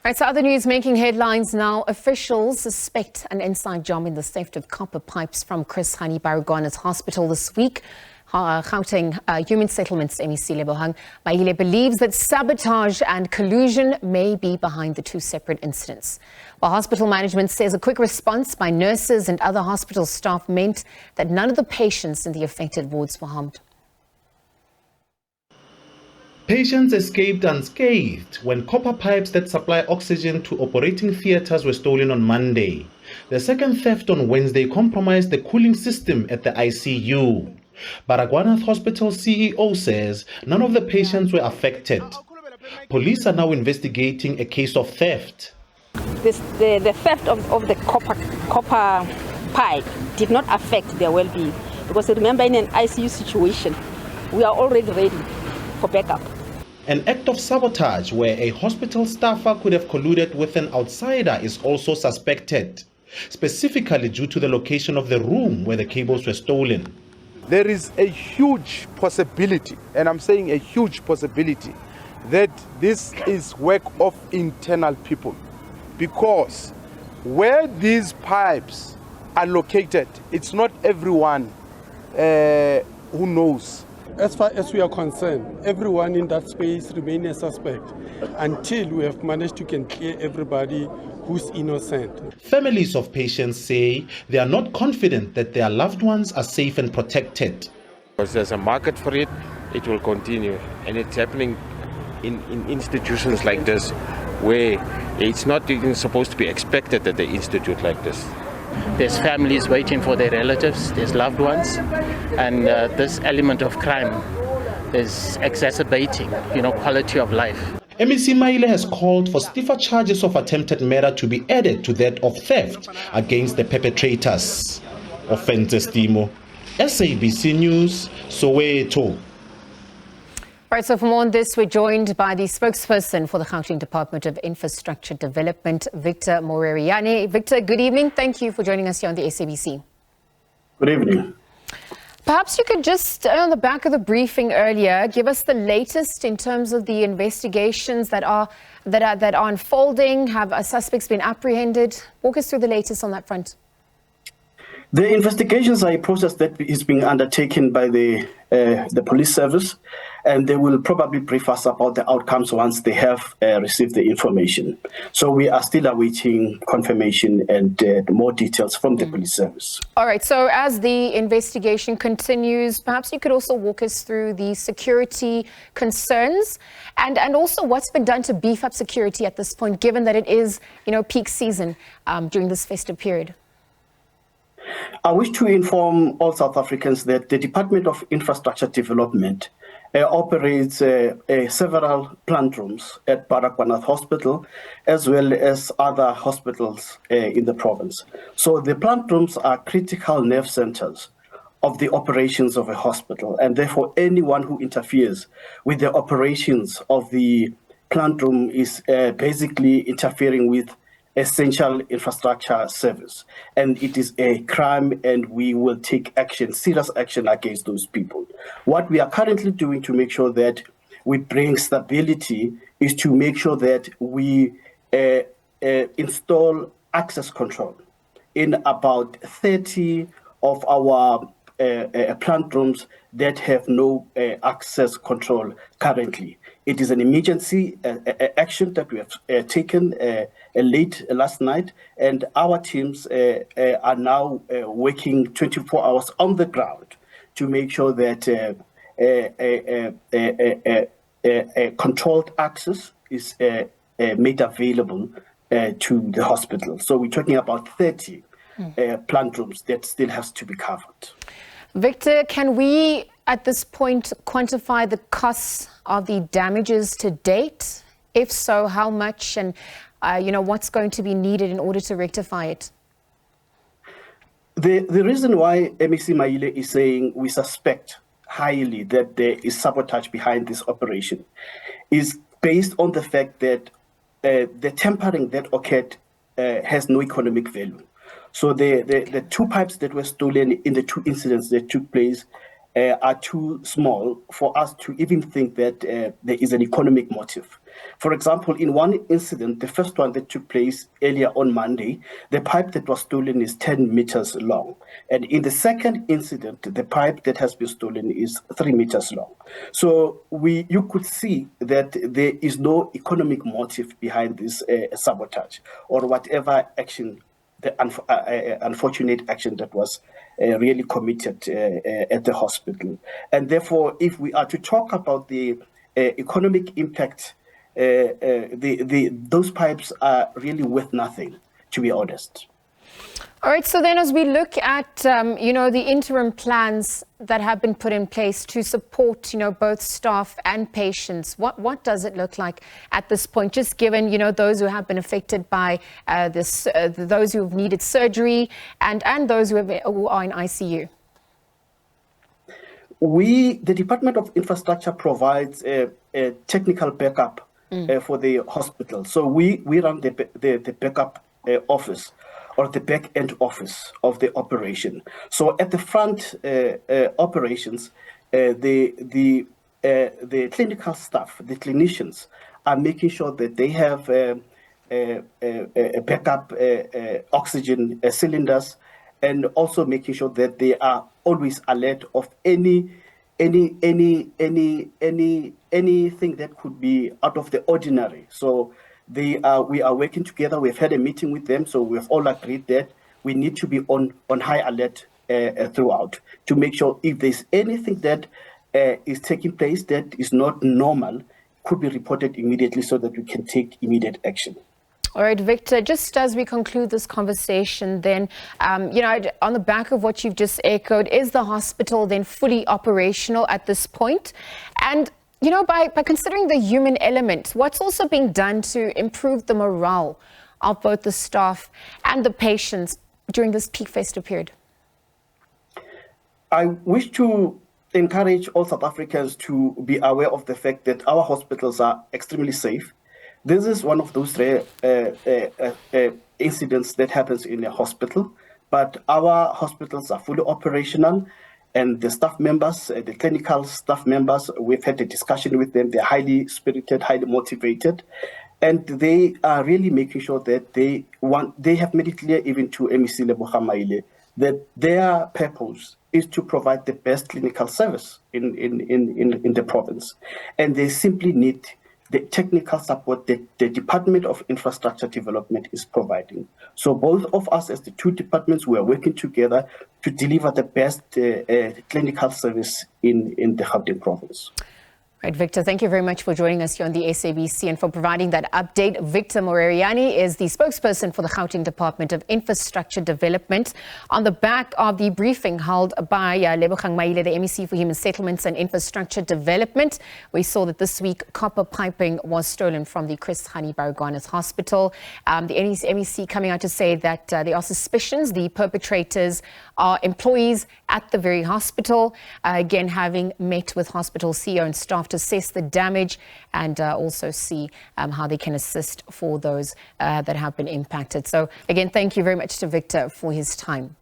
Right, so other news making headlines now. Officials suspect an inside job in the theft of copper pipes from Chris Hani Baragwanath Hospital this week. Gauteng Human Settlements MEC Lebogang Maile believes that sabotage and collusion may be behind the two separate incidents. While hospital management says a quick response by nurses and other hospital staff meant that none of the patients in the affected wards were harmed. Patients escaped unscathed when copper pipes that supply oxygen to operating theatres were stolen on Monday. The second theft on Wednesday compromised the cooling system at the ICU. Baragwanath Hospital CEO says none of the patients were affected. Police are now investigating a case of theft. The theft of the copper pipe did not affect their well-being, because remember, in an ICU situation, we are already ready for backup. An act of sabotage where a hospital staffer could have colluded with an outsider is also suspected, specifically due to the location of the room where the cables were stolen. There is a huge possibility, and I'm saying a huge possibility, that this is work of internal people, because where these pipes are located, it's not everyone who knows. As far as we are concerned, everyone in that space remains a suspect until we have managed to clear everybody who's innocent. Families of patients say they are not confident that their loved ones are safe and protected. Because there's a market for it, it will continue. And it's happening in institutions like this, where it's not even supposed to be expected at the institute like this. There's families waiting for their relatives, there's loved ones, and this element of crime is exacerbating, quality of life. MEC Maile has called for stiffer charges of attempted murder to be added to that of theft against the perpetrators. Offenses Timo, SABC News, Soweto. Right, so for more on this, we're joined by the spokesperson for the Gauteng Department of Infrastructure Development, Victor Moreriane. Victor, good evening. Thank you for joining us here on the SABC. Good evening. Perhaps you could just, on the back of the briefing earlier, give us the latest in terms of the investigations that are unfolding. Have suspects been apprehended? Walk us through the latest on that front. The investigations are a process that is being undertaken by the police service, and they will probably brief us about the outcomes once they have received the information. So we are still awaiting confirmation and more details from the police service. All right, so as the investigation continues, perhaps you could also walk us through the security concerns and also what's been done to beef up security at this point, given that it is, peak season during this festive period. I wish to inform all South Africans that the Department of Infrastructure Development operates several plant rooms at Baragwanath Hospital, as well as other hospitals in the province. So the plant rooms are critical nerve centers of the operations of a hospital, and therefore anyone who interferes with the operations of the plant room is basically interfering with essential infrastructure service, and it is a crime, and we will take action, serious action against those people. What we are currently doing to make sure that we bring stability is to make sure that we install access control in about 30 of our plant rooms that have no access control currently. It is an emergency action that we have taken late last night, and our teams are now working 24 hours on the ground to make sure that controlled access is made available to the hospital. So we're talking about 30 plant rooms that still has to be covered. Victor, can we at this point quantify the costs of the damages to date? If so, how much, and what's going to be needed in order to rectify it? The reason why MEC Maile is saying we suspect highly that there is sabotage behind this operation is based on the fact that the tampering that occurred has no economic value. So the two pipes that were stolen in the two incidents that took place are too small for us to even think that there is an economic motive. For example, in one incident, the first one that took place earlier on Monday, the pipe that was stolen is 10 meters long. And in the second incident, the pipe that has been stolen is 3 meters long. So you could see that there is no economic motive behind this sabotage or whatever action, the unfortunate action that was really committed at the hospital. And therefore, if we are to talk about the economic impact, those pipes are really worth nothing, to be honest. All right, so then as we look at, the interim plans that have been put in place to support, both staff and patients, what does it look like at this point, just given, those who have been affected by those who have needed surgery and those who are in ICU? The Department of Infrastructure provides a technical backup for the hospital. So we run the backup office, or the back end office of the operation. So at the front operations, the clinical staff, the clinicians, are making sure that they have backup oxygen cylinders, and also making sure that they are always alert of anything that could be out of the ordinary. So we are working together. We've had a meeting with them, so we've all agreed that we need to be on high alert throughout to make sure if there's anything that is taking place that is not normal, could be reported immediately so that we can take immediate action. All right, Victor, just as we conclude this conversation then, on the back of what you've just echoed, is the hospital then fully operational at this point? And by considering the human element, what's also being done to improve the morale of both the staff and the patients during this peak festive period? I wish to encourage all South Africans to be aware of the fact that our hospitals are extremely safe. This is one of those rare incidents that happens in a hospital, but our hospitals are fully operational. And the staff members, the clinical staff members, we've had a discussion with them. They're highly spirited, highly motivated, and they are really making sure that they have made it clear even to MEC Lebogang Maile that their purpose is to provide the best clinical service in the province. And they simply need the technical support that the Department of Infrastructure Development is providing. So both of us as the two departments, we are working together to deliver the best clinical service in the Gauteng province. Right, Victor, thank you very much for joining us here on the SABC and for providing that update. Victor Moreriane is the spokesperson for the Gauteng Department of Infrastructure Development. On the back of the briefing held by Lebogang Maile, the MEC for Human Settlements and Infrastructure Development, we saw that this week copper piping was stolen from the Chris Hani Baragwanath Hospital. The MEC coming out to say that there are suspicions the perpetrators are employees at the very hospital. Again, having met with hospital CEO and staff to assess the damage and also see how they can assist for those that have been impacted. So again, thank you very much to Victor for his time.